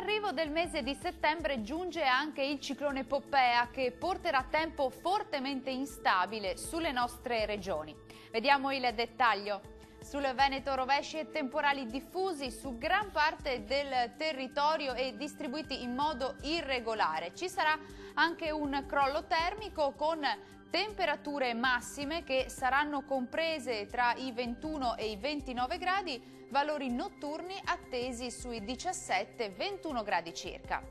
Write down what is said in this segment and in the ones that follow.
l'arrivo del mese di settembre giunge anche il ciclone Poppea, che porterà tempo fortemente instabile sulle nostre regioni. Vediamo il dettaglio. Sul Veneto rovesci e temporali diffusi su gran parte del territorio e distribuiti in modo irregolare. Ci sarà anche un crollo termico con temperature massime che saranno comprese tra i 21 e i 29 gradi, valori notturni attesi sui 17-21 gradi circa.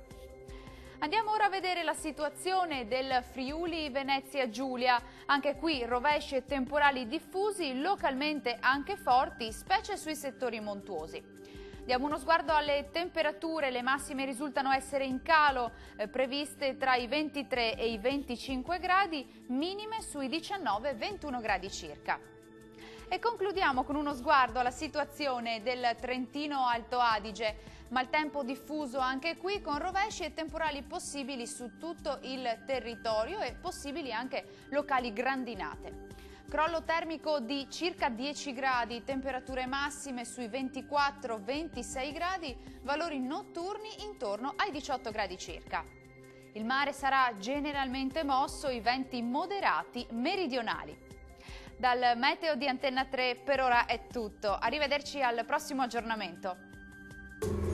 Andiamo ora a vedere la situazione del Friuli Venezia Giulia. Anche qui rovesci e temporali diffusi, localmente anche forti, specie sui settori montuosi. Diamo uno sguardo alle temperature, le massime risultano essere in calo, previste tra i 23 e i 25 gradi, minime sui 19-21 gradi circa. E concludiamo con uno sguardo alla situazione del Trentino Alto Adige. Maltempo diffuso anche qui, con rovesci e temporali possibili su tutto il territorio e possibili anche locali grandinate. Crollo termico di circa 10 gradi, temperature massime sui 24-26 gradi, valori notturni intorno ai 18 gradi circa. Il mare sarà generalmente mosso, i venti moderati meridionali. Dal meteo di Antenna 3 per ora è tutto. Arrivederci al prossimo aggiornamento.